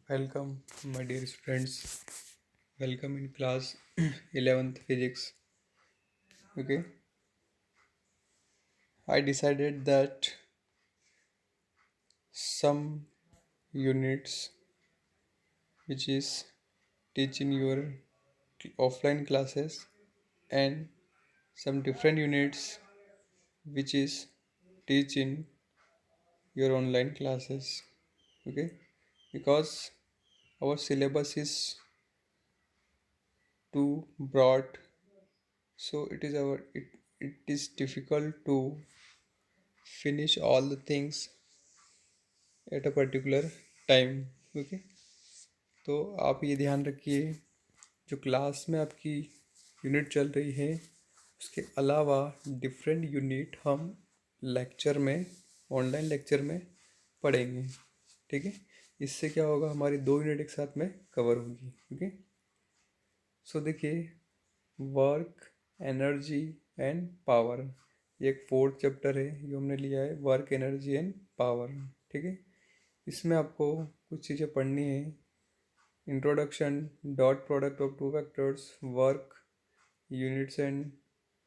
Welcome, my dear students. Welcome in class 11th physics. Okay, I decided that some units which is teaching your offline classes and some different units which is teaching your online classes. Okay, because our syllabus is too broad, so it is difficult to finish all the things at a particular time. Okay, तो आप ये ध्यान रखिए, जो class में आपकी unit चल रही है उसके अलावा डिफरेंट यूनिट हम लेक्चर में, ऑनलाइन लेक्चर में पढ़ेंगे। ठीक है, इससे क्या होगा, हमारी दो यूनिट एक साथ में कवर होगी। ओके, सो देखिए, वर्क, एनर्जी एंड पावर, ये एक फोर्थ चैप्टर है, ये हमने लिया है वर्क, एनर्जी एंड पावर। ठीक है, इसमें आपको कुछ चीज़ें पढ़नी है। Introduction, dot product of two vectors, work, units and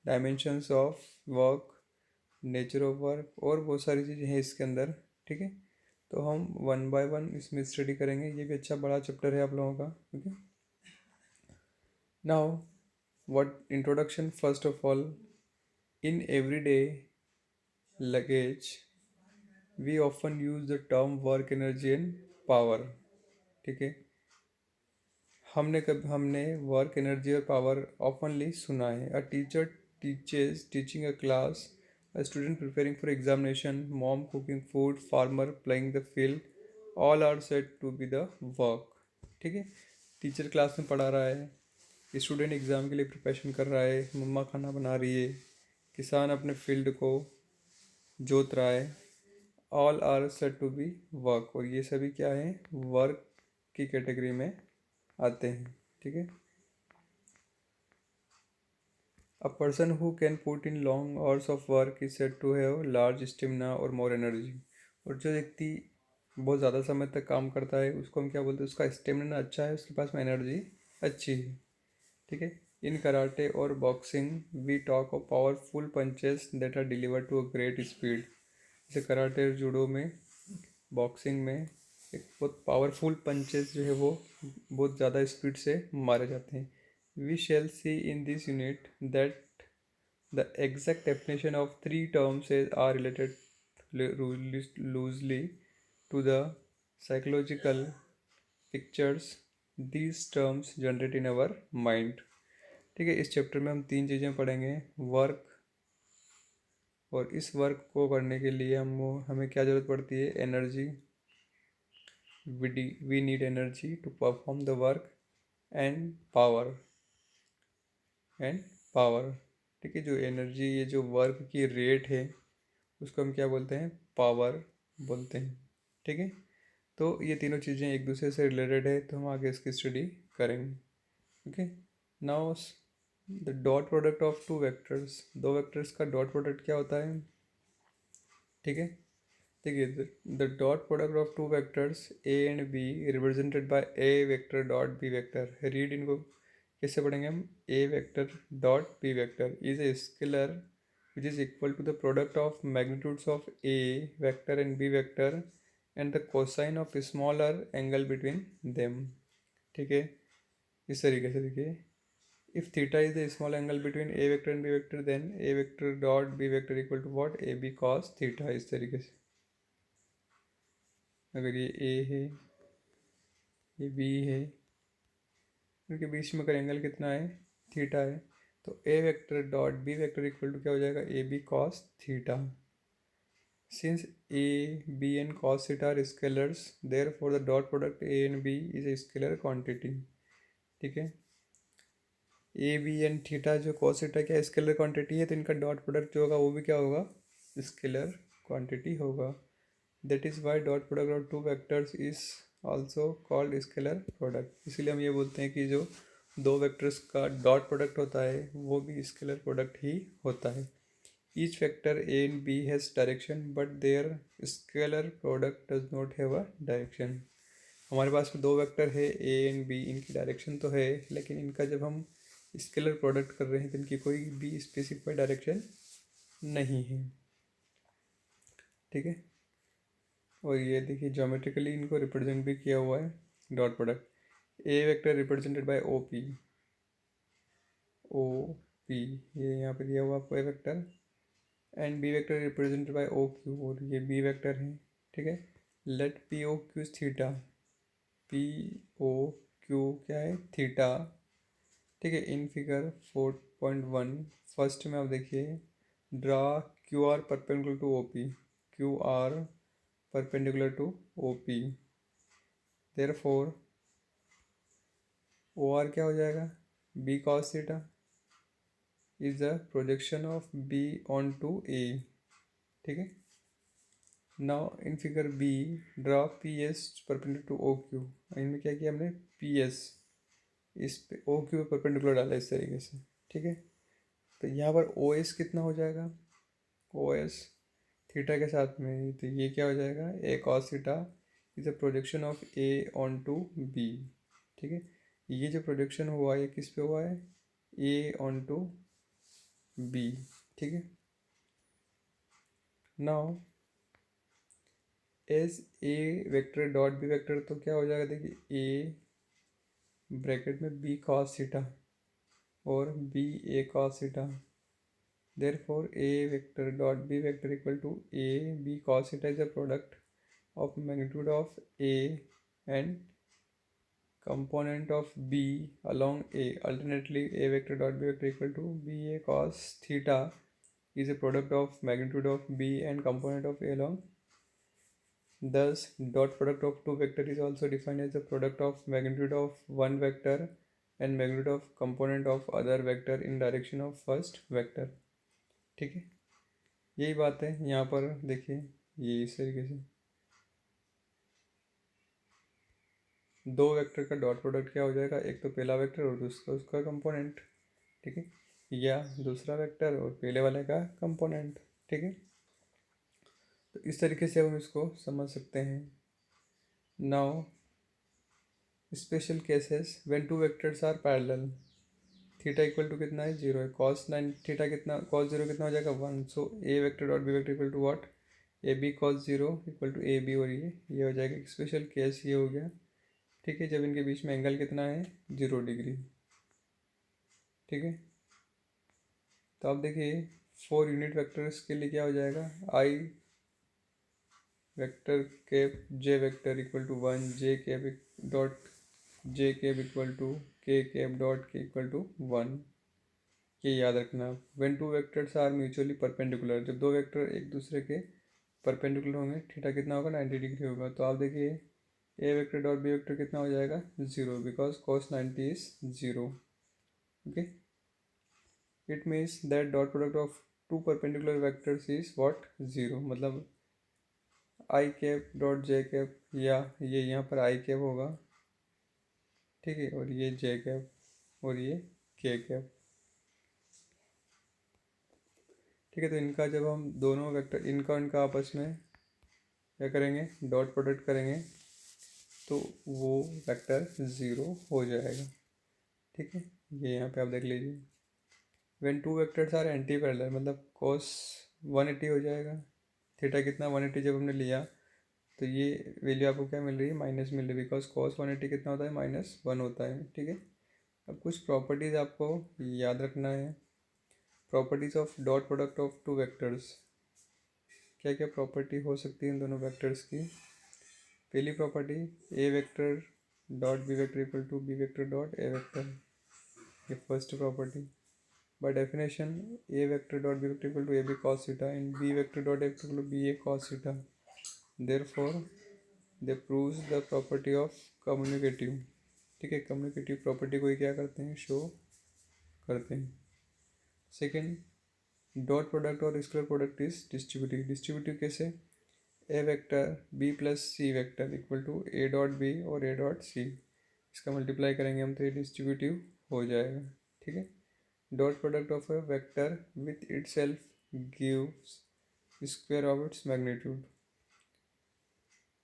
dimensions of work, nature of work, और बहुत सारी चीज़ें हैं इसके अंदर। ठीक है, तो हम वन बाय वन इसमें स्टडी करेंगे। ये भी अच्छा बड़ा चैप्टर है आप लोगों का। Okay, now what introduction, first of all, in everyday language we often use the term work, energy and power. ठीक है, हमने वर्क, एनर्जी और पावर ऑफनली सुना है। A teacher teaches teaching a class, a student preparing for examination, mom cooking food, farmer playing the field, all are said to be the work. ठीक है, teacher class में पढ़ा रहा है, student exam के लिए प्रिपरेशन कर रहा है, मम्मा खाना बना रही है, किसान अपने फील्ड को जोत रहा है, all are said to be work, और ये सभी क्या है, वर्क की कैटेगरी में आते हैं। ठीक है, a person who can put in long hours of work is said to have large stamina और मोर एनर्जी। और जो व्यक्ति बहुत ज़्यादा समय तक काम करता है उसको हम क्या बोलते हैं, उसका स्टेमिना अच्छा है, उसके पास में एनर्जी अच्छी है। ठीक है, इन कराटे और boxing we talk of powerful punches that are deliver to a great speed. जैसे कराटे और जूडो में, बॉक्सिंग में एक बहुत पावरफुल पंचेस जो है वो बहुत ज़्यादा स्पीड से मारे जाते हैं। We shall see in this unit that the exact definition of three terms are related loosely to the psychological pictures these terms generate in our mind। ठीक है, इस चैप्टर में हम तीन चीज़ें पढ़ेंगे, वर्क, और इस वर्क को करने के लिए हमें क्या ज़रूरत पड़ती है, energy. We need energy to perform the work, and power, and power. ठीक है, जो एनर्जी, ये जो वर्क की रेट है उसको हम क्या बोलते हैं, पावर बोलते हैं। ठीक है, तो ये तीनों चीज़ें एक दूसरे से रिलेटेड है, तो हम आगे इसकी स्टडी करेंगे। Okay, now the dot product of two vectors, दो वेक्टर्स का डॉट प्रोडक्ट क्या होता है। ठीक है, देखिए, the dot product of two vectors A and B represented by A vector dot B vector. Read इनको कैसे पढ़ेंगे हम, A vector dot B vector is a scalar which is equal to the product of magnitudes of a vector and b vector and the cosine of smaller angle between them। ठीक है, इस तरीके से देखिए, if theta is the small angle between a vector and b vector then a vector dot b vector equal to what, ab cos theta। इस तरीके से अगर ये a है, ये b है, उनके बीच में अगर एंगल कितना है, थीटा है, तो A vector dot B vector equal to क्या हो जाएगा, A B cos theta. Since a, b and cos theta are scalars, therefore the dot product a and b is a scalar quantity। ठीक है, A B and theta जो cos theta क्या scalar quantity है, तो इनका dot product जो होगा वो भी क्या होगा, स्केलर क्वांटिटी होगा। That is why dot product of two vectors is also called scalar product. इसीलिए हम ये बोलते हैं कि जो दो वेक्टर्स का डॉट प्रोडक्ट होता है वो भी स्केलर प्रोडक्ट ही होता है। Each vector a and b has direction but their scalar product does not have a direction। हमारे पास में दो वेक्टर है ए एंड बी, इनकी डायरेक्शन तो है, लेकिन इनका जब हम स्केलर प्रोडक्ट कर रहे हैं तो इनकी कोई भी स्पेसिफाइड डायरेक्शन नहीं है, ठीक है। और ये देखिए ज्योमेट्रिकली इनको रिप्रेजेंट भी किया हुआ है dot product. A vector represented by O P, O P ये यहाँ पे दिया हुआ आपको A vector, and B vector represented by O Q, और ये बी वेक्टर है, ठीक है। Let P O Q theta, P O Q क्या है, थीटा, ठीक है। इन फिगर 4.1 फर्स्ट में आप देखिए, draw Q R perpendicular to O P, Q R perpendicular to O P, therefore O R क्या हो जाएगा, B cos theta is the projection of B onto A, ठीक है। Now in figure B draw P S perpendicular to O Q, इनमें क्या किया हमने, P S इस पे ओ क्यू परपेंडिकुलर डाला इस तरीके से, ठीक है। तो यहाँ पर ओ एस कितना हो जाएगा, ओ एस थीटा के साथ में, तो ये क्या हो जाएगा, A cos theta is a projection of A onto B, ठीक है। ये जो प्रोजेक्शन हुआ ये किस पे हुआ है, ए ऑन टू बी, ठीक है। Now as A vector dot B vector, तो क्या हो जाएगा, देखिए ए ब्रैकेट में बी कॉस थीटा और B A cos theta, therefore a vector dot b vector equal to a b cos theta is a product of magnitude of a and component of b along a. Alternately, a vector dot b vector equal to b a cos theta is a product of magnitude of b and component of a along. Thus, dot product of two vector is also defined as the product of magnitude of one vector and magnitude of component of other vector in direction of first vector, ठीक है। यही बात है यहाँ पर देखिए, ये इस तरीके से दो वेक्टर का डॉट प्रोडक्ट क्या हो जाएगा, एक तो पहला वेक्टर और दूसरा उसका कंपोनेंट, ठीक है, या दूसरा वेक्टर और पहले वाले का कंपोनेंट, ठीक है। तो इस तरीके से हम इसको समझ सकते हैं। Now special cases when two vectors are parallel, theta equal to कितना है, जीरो है, कॉस 9 थीटा कितना, कॉस जीरो कितना हो जाएगा, 1। So A vector dot B vector equal to what, A B cos zero equal to A B, और ये हो जाएगा स्पेशल केस, ये हो गया, ठीक है, जब इनके बीच में एंगल कितना है, 0 डिग्री, ठीक है। तो आप देखिए 4 यूनिट वेक्टर्स के लिए क्या हो जाएगा, I vector cap J vector equal to 1, J cap dot J cap equal to K cap dot K equal to 1, ये याद रखना। When two vectors are mutually perpendicular, जब दो वेक्टर एक दूसरे के परपेंडिकुलर होंगे, थीटा कितना होगा, 90 डिग्री होगा। तो आप देखिए A vector dot B vector कितना हो जाएगा, 0, because cos 90 is 0, okay. It means that dot product of two perpendicular vectors is what, 0, मतलब I cap dot J cap, या ये यहाँ पर आई कैप होगा, ठीक है, और ये जे कैप और ये के कैप, ठीक है। तो इनका जब हम दोनों वेक्टर इनका इनका आपस में क्या करेंगे, डॉट प्रोडक्ट करेंगे, तो वो वेक्टर 0 हो जाएगा, ठीक है। ये यहाँ पे आप देख लीजिए, when two vectors are anti parallel, मतलब cos 180 हो जाएगा, थीटा कितना 180 जब हमने लिया, तो ये वैल्यू आपको क्या मिल रही है, माइनस मिल रही है, बिकॉज cos 180 कितना होता है, -1 होता है, ठीक है। अब कुछ प्रॉपर्टीज़ आपको याद रखना है। Properties of dot product of two vectors, क्या क्या प्रॉपर्टी हो सकती है इन दोनों वेक्टर्स की। पहली property, A vector dot B vector equal to B vector dot A vector, ये first property. By definition A vector dot B vector equal to A B cos theta and B vector dot A vector equal to B A cos theta, therefore they proves the property of communicative, ठीक है। Communicative property को ही क्या करते हैं, show करते हैं। Second, dot product और scalar product is distributive. Distributive कैसे, A vector B plus C vector equal to A dot B और ए डॉट सी, इसका मल्टीप्लाई करेंगे हम तो ये डिस्ट्रीब्यूटिव हो जाएगा, ठीक है। Dot product of a vector with it self gives square of its magnitude,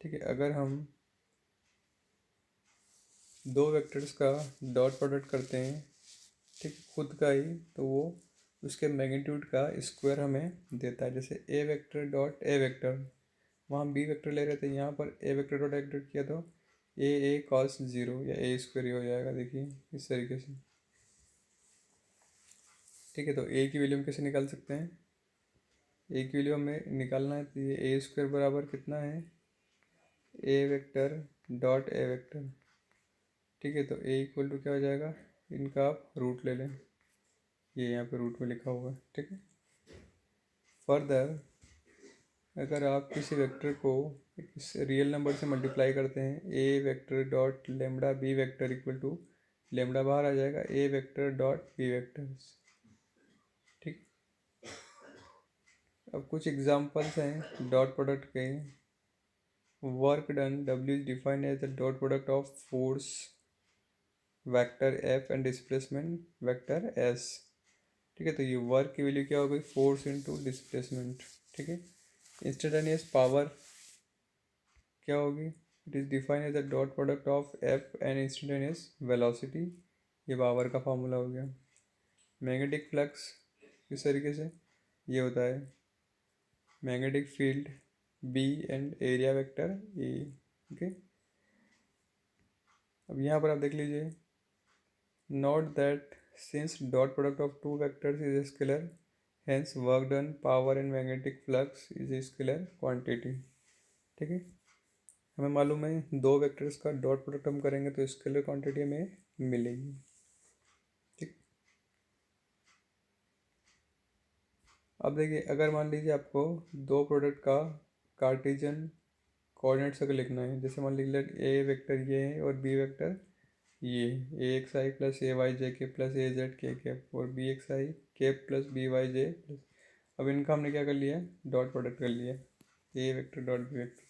ठीक है। अगर हम दो वेक्टर्स का डॉट प्रोडक्ट करते हैं, ठीक, खुद का ही, तो वो उसके मैग्नीट्यूड का स्क्वायर हमें देता है। जैसे ए वेक्टर डॉट ए वेक्टर, वहाँ बी वेक्टर ले रहे थे, यहाँ पर ए वेक्टर डॉट ए वेक्टर किया तो ए कॉस जीरो या ए स्क्वायर ही हो जाएगा। देखिए इस तरीके से, ठीक है। तो ए की वैल्यू हम कैसे निकाल सकते हैं? ए की वैल्यू हमें निकालना है तो ये ए स्क्वायर बराबर कितना है, A vector dot A vector, ठीक है। तो ए इक्वल टू क्या हो जाएगा, इनका आप रूट ले लें, ये यहाँ पे रूट में लिखा हुआ है, ठीक है। फर्दर अगर आप किसी वेक्टर को इस रियल नंबर से मल्टीप्लाई करते हैं, A vector dot lambda B vector equal to, lambda बाहर आ जाएगा, A vector dot B vector, ठीक। अब कुछ एग्जांपल्स हैं डॉट प्रोडक्ट के। Work done, W is defined as the dot product of force vector F and displacement vector S, ठीक है। तो ये वर्क की वैल्यू क्या हो गई, फोर्स इनटू डिस्प्लेसमेंट, ठीक है। इंस्टेंटेनियस पावर क्या होगी, it is defined as the dot product of F and instantaneous velocity, ये पावर का फॉर्मूला हो गया। मैग्नेटिक फ्लक्स किस तरीके से ये होता है, magnetic field B and area vector A, okay. अब यहाँ पर आप देख लीजिए, note that since dot product of two vectors is scalar, hence work done power and magnetic flux is a scalar quantity, ठीक है। हमें मालूम है दो वेक्टर्स का डॉट प्रोडक्ट हम करेंगे तो स्केलर क्वांटिटी हमें मिलेगी, ठीक। अब देखिए, अगर मान लीजिए आपको दो प्रोडक्ट का कार्टेशियन कोऑर्डिनेट्स अगर लिखना है, जैसे मान लीजिए ए वेक्टर ये है और बी वेक्टर ये, ए x I plus A Y जे के प्लस ए जेड के कैप, और बी एक्स आई कैप प्लस बी वाई जे प्लस, अब इनका हमने क्या कर लिया, डॉट प्रोडक्ट कर लिया, ए वेक्टर डॉट बी वेक्टर।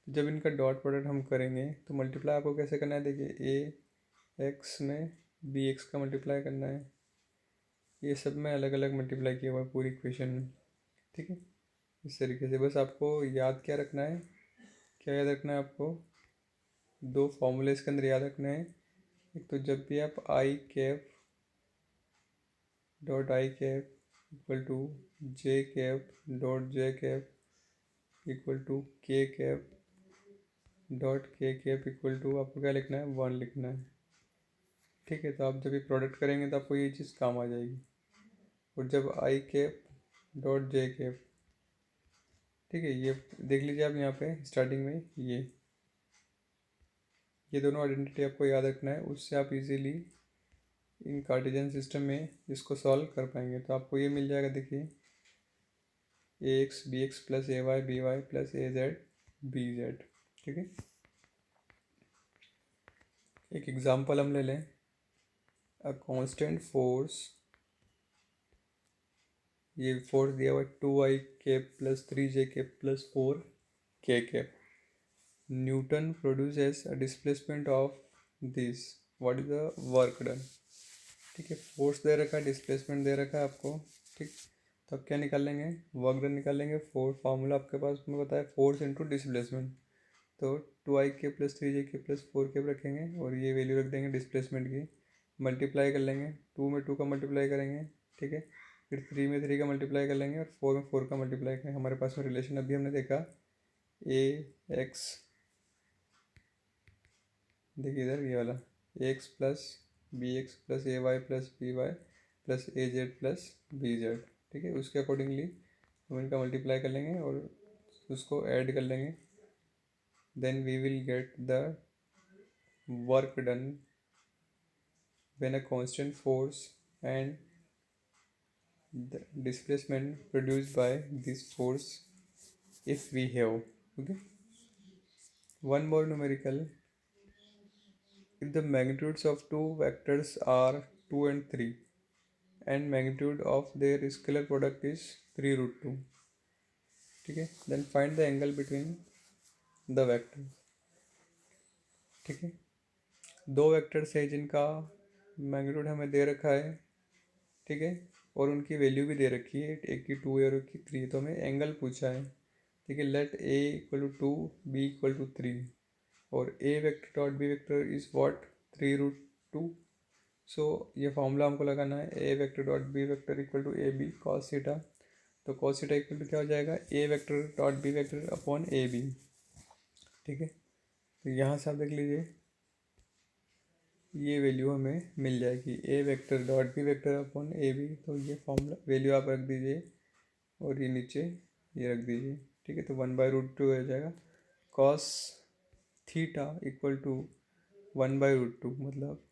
जब इनका डॉट प्रोडक्ट हम करेंगे तो मल्टीप्लाई आपको कैसे करना है, देखिए ए एक्स में बी एक्स का मल्टीप्लाई करना है, ये सब में अलग अलग मल्टीप्लाई किया हुआ है पूरी इक्वेशन में, ठीक है। इस तरीके से बस आपको याद क्या रखना है, क्या याद रखना है आपको, दो फॉर्मूले इसके अंदर याद रखना है। एक तो जब भी आप I cap dot I cap equal to J cap dot J cap equal to K cap dot K cap equal to, आपको क्या लिखना है, वन लिखना है, ठीक है। तो आप जब ये प्रोडक्ट करेंगे तो आपको ये चीज़ काम आ जाएगी। और जब आई कैप डॉट जे कैप, ठीक है, ये देख लीजिए आप यहाँ पे स्टार्टिंग में ये दोनों आइडेंटिटी आपको याद रखना है, उससे आप इजीली इन कार्टेशियन सिस्टम में इसको सॉल्व कर पाएंगे। तो आपको ये मिल जाएगा, देखिए ए x B X plus A Y B Y plus A Z B Z, ठीक है। एक एग्जांपल हम ले लें, अ कांस्टेंट फोर्स, ये फोर्स दिया हुआ है 2i cap plus 3j cap plus 4k cap, Newton produces a displacement of this, what is the work done, ठीक है। फोर्स दे रखा है, डिस्प्लेसमेंट दे रखा है आपको, ठीक। तो अब क्या निकालेंगे, वर्क डन निकालेंगे। फार्मूला आपके पास में बताया फोर्स इंटू डिस्प्लेसमेंट, तो 2i के प्लस 3j के प्लस 4k रखेंगे और ये वैल्यू रख देंगे डिस्प्लेसमेंट की, मल्टीप्लाई कर लेंगे, 2 में 2 का मल्टीप्लाई करेंगे, ठीक है। फिर 3 में 3 का मल्टीप्लाई कर लेंगे और 4 में 4 का मल्टीप्लाई करेंगे। हमारे पास में रिलेशन अभी हमने देखा ए एक्स, देखिए इधर ये वाला, A X plus B X plus A Y plus B Y plus A Z plus B Z, ठीक है। उसके अकॉर्डिंगली हम इनका मल्टीप्लाई कर लेंगे और उसको ऐड कर लेंगे, then we will get the work done when a constant force and the displacement produced by this force if we have, okay. One more numerical, if the magnitudes of two vectors are 2 and 3 and magnitude of their scalar product is 3 root 2, ठीक है, then find the angle between the vectors, ठीक है। दो vectors है जिनका magnitude हमें दे रखा है, ठीक है, और उनकी वैल्यू भी दे रखी है, एक की 2 है और एक की 3, तो हमें एंगल पूछा है, ठीक है। Let A equal to 2 B equal to 3 और A vector dot B vector is what, 3√2। So ये फॉर्मूला हमको लगाना है, A vector dot B vector equal to A B cos theta. तो कॉस थीटा इक्वल टू क्या हो जाएगा, A vector dot B vector upon A B. ठीक है, तो यहाँ से आप देख लीजिए ये वैल्यू हमें मिल जाएगी, A vector dot B vector upon A B. तो ये फॉर्मूला वैल्यू आप रख दीजिए और ये नीचे ये रख दीजिए। ठीक है, तो 1/√2 हो जाएगा। कॉस थीटा इक्वल टू 1/√2, मतलब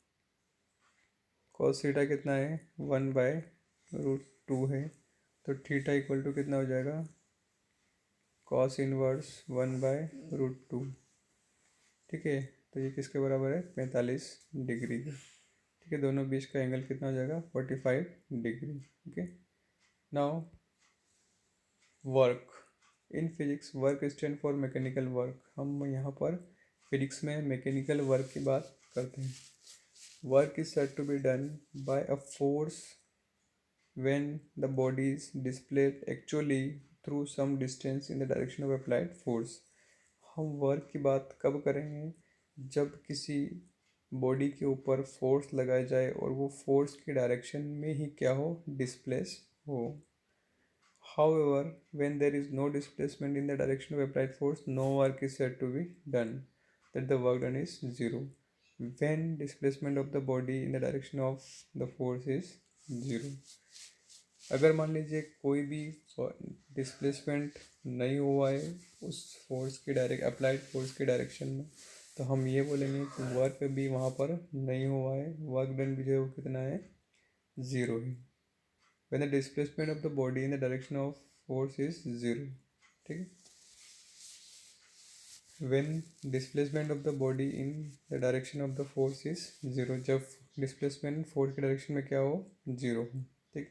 कॉस थीटा कितना है, 1/√2 है। तो थीटा इक्वल टू कितना हो जाएगा, कॉस इनवर्स 1/√2। ठीक है, तो ये किसके बराबर है, 45 डिग्री के। ठीक है, दोनों बीच का एंगल कितना हो जाएगा, 45 degree. Okay, now work in physics, work stand for mechanical work. हम यहाँ पर फिजिक्स में मैकेनिकल वर्क की बात करते हैं। Work is said to be done by a force when the body is displaced actually through some distance in the direction of applied force। हम work की बात कब करेंगे, जब किसी बॉडी के ऊपर फोर्स लगाया जाए और वो फोर्स की डायरेक्शन में ही क्या हो, डिस्प्लेस हो। However, when there is no displacement in the direction of applied force, no work is said to be done, that the work done is zero. When displacement of the body in the direction of the force is zero। अगर मान लीजिए कोई भी displacement नहीं हुआ है उस force की डायरेक्ट अप्लाइड फोर्स की डायरेक्शन में, तो हम ये बोलेंगे कि वर्क भी वहाँ पर नहीं हुआ है, वर्क डन भी जो है वो कितना है, ज़ीरो है। when the displacement of the body in the direction of force is zero। ठीक है, when displacement of the body in the direction of the force is zero, जब डिस्प्लेसमेंट फोर्स की डायरेक्शन में क्या हो, जीरो हो। ठीक,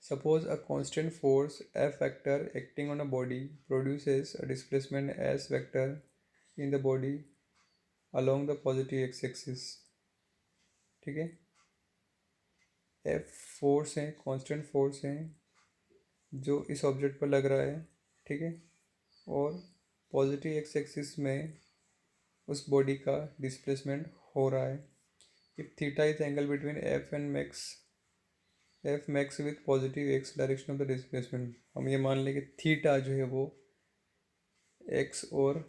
suppose a constant force F vector acting on a body produces a displacement S vector in the body along the positive x axis। ठीक है, F force है, कांस्टेंट फोर्स है जो इस ऑब्जेक्ट पर लग रहा है। ठीक है, और पॉजिटिव एक्स एक्सिस में उस बॉडी का डिस्प्लेसमेंट हो रहा है। If theta is angle between F and max, F max with positive x direction of the displacement. हम ये मान लें कि थीटा जो है वो एक्स और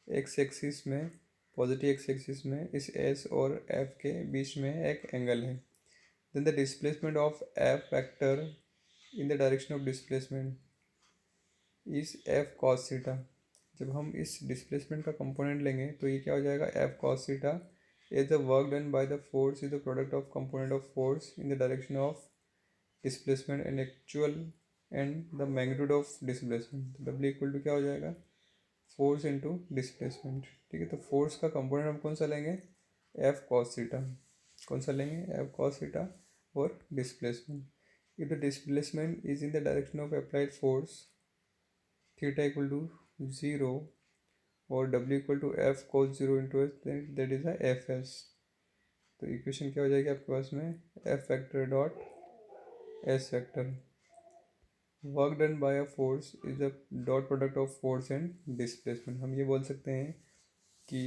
एक्स एक्सिस में, पॉजिटिव एक्स एक्सिस में इस एस और एफ के बीच में एक एंगल है। Then the displacement of F vector in the direction of displacement is F cos theta. जब हम इस डिस्प्लेसमेंट का कंपोनेंट लेंगे तो ये क्या हो जाएगा, F cos theta is the work done by the force is the product of component of force in the direction of displacement and actual and the magnitude of displacement. W equal to क्या हो जाएगा, force into displacement. ठीक है, तो force का component हम कौन सा लेंगे, एफ कॉस थीटा। कौन सा लेंगे, एफ कॉस थीटा। और displacement, if the displacement is in the direction of applied force, theta equal to zero और W equal to F cos zero into S, that is F S. तो equation क्या हो जाएगी आपके पास में, F factor dot S factor. Work done by a force is the dot product of force and displacement. हम ये बोल सकते हैं कि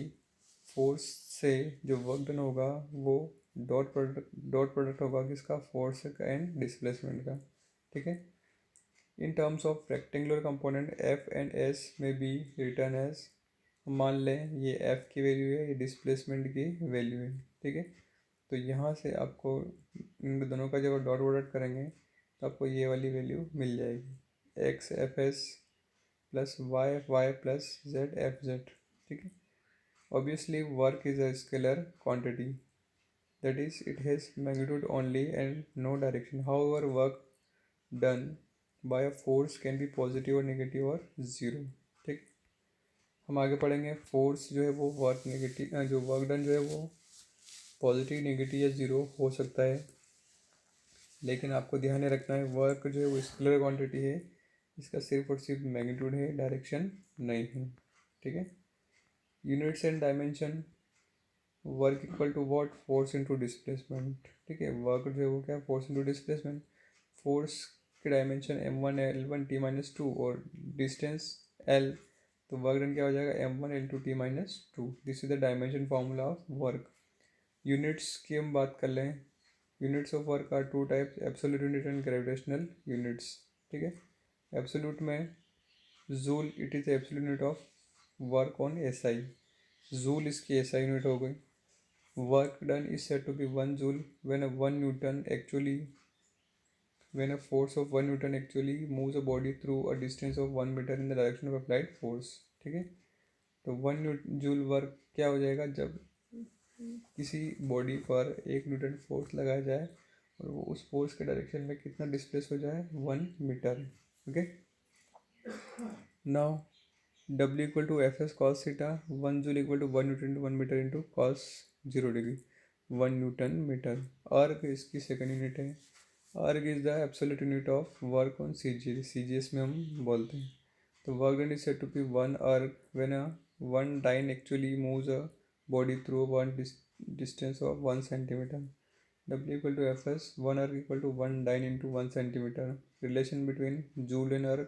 फोर्स से जो वर्क डन होगा वो डॉट प्रोडक्ट होगा किसका, फोर्स का एंड डिस्प्लेसमेंट का। ठीक है, in terms of rectangular component F and S में बी रिटर्न एज, मान लें ये एफ की वैल्यू है, ये डिस्प्लेसमेंट की वैल्यू है। ठीक है, तो यहाँ से आपको इन दोनों का जब डॉट प्रोडक्ट करेंगे तो आपको ये वाली वैल्यू मिल जाएगी, X F S plus Y F Y plus Z F Z. ठीक है, obviously work is a scalar quantity, that is it has magnitude only and no direction. However work done by a force can be positive और negative और zero. ठीक, हम आगे पढ़ेंगे force जो है वो वर्क नेगेटिव, जो वर्क डन जो है वो पॉजिटिव नेगेटिव या ज़ीरो हो सकता है, लेकिन आपको ध्यान में रखना है वर्क जो है वो स्केलर क्वांटिटी है, इसका सिर्फ और सिर्फ मैग्नीट्यूड है, डायरेक्शन नहीं है। ठीक है, units and dimension, work equal to what, force into displacement. ठीक है, वर्क जो है वो क्या है, फोर्स इनटू डिस्प्लेसमेंट। फोर्स के डायमेंशन m1 l1 t-2 और डिस्टेंस l, तो वर्क डन क्या हो जाएगा, m1 × t - 2। This is the dimension formula of work. Units की हम बात कर लें। Units of work are two types, absolute unit and gravitational units. ठीक है, एब्सोल्यूट में joule, it is absolute unit of work on SI. Joule इसकी SI unit हो गई। Work done is said to be 1 joule when a 1 Newton actually when a force of 1 Newton actually moves a body through a distance of 1 meter in the direction of applied force। ठीक है, तो 1 joule work क्या हो जाएगा, जब किसी body पर 1 Newton force लगाया जाए और वो उस फोर्स के डायरेक्शन में कितना डिस्प्लेस हो जाए, 1 metre. Okay, now W equal to F S cos theta, 1 joule equal to 1 Newton × 1 metre into cos 0 degree, 1 Newton metre. Erg इसकी सेकेंड यूनिट है। Erg is the absolute unit of work on C G S में हम बोलते हैं। तो work done is said to be 1 erg when a 1 dyne actually moves a body through one distance of 1 cm। W equal to F S, 1 erg equal to 1 dyne into 1 cm। Relation between joule and erg,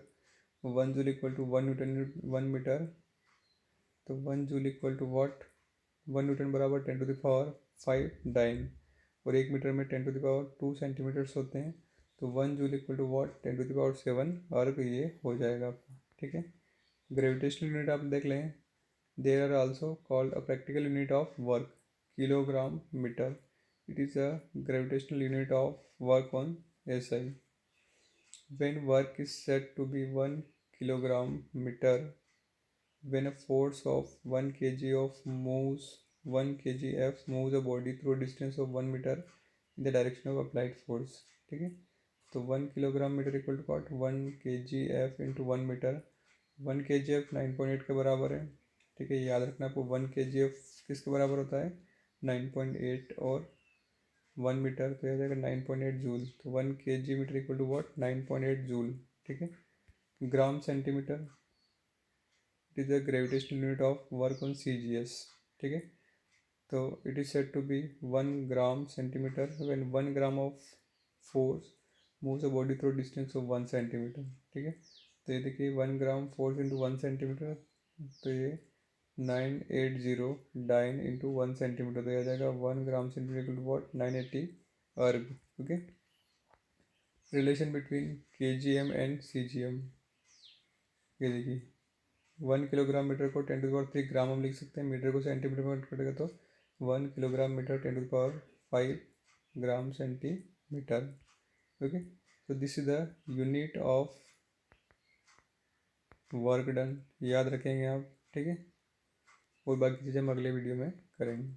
1 joule equal to 1 Newton × 1 metre. तो 1 joule equal to watt, 1 newton बराबर 10⁵ और 1 metre में 10⁻² होते हैं। तो 1 joule equal to what, 10⁷ अर्ग ये हो जाएगा आपका। ठीक है, ग्रेविटेशनल यूनिट आप देख लें। There are also called a practical unit of work, kilogram metre. It is a gravitational unit of work on SI। when work is said to be 1 kilogram meter when a force of 1 kg of moves 1 kgf moves a body through a distance of 1 meter in the direction of applied force। ठीक है, तो 1 kilogram metre equal to watt, 1 kgf into 1 metre. 1 kgf 9.8 के बराबर है। ठीक है, याद रखना आपको 1 kgf किसके बराबर होता है, 9.8, और 1 मीटर तो आ जाएगा 9.8 जूल। तो 1 kg metre equal to watt, 9.8 joule. ठीक है, gram centimetre, it is the gravitational unit of work on CGS। ठीक है, तो it is said to be 1 gram centimetre when 1 gram of force moves a body through distance of 1 cm। ठीक है, तो ये देखिए 1 ग्राम फोर्स इंटू 1 cm, तो ये 980 dyne इंटू 1 cm, तो यह आ जाएगा 1 gram centimetre equal to watt, 980 erg. Okay, relation between KGM and CGM, ये देखिए 1 किलोग्राम मीटर को 10⁻³ ग्राम हम लिख सकते हैं, मीटर को सेंटीमीटर में कन्वर्ट करेगा तो 1 kilogram metre 10⁵ gram centimetre. Okay, तो this is the unit of work done, याद रखेंगे आप। ठीक है, और बाकी चीज़ें हम अगले वीडियो में करेंगे।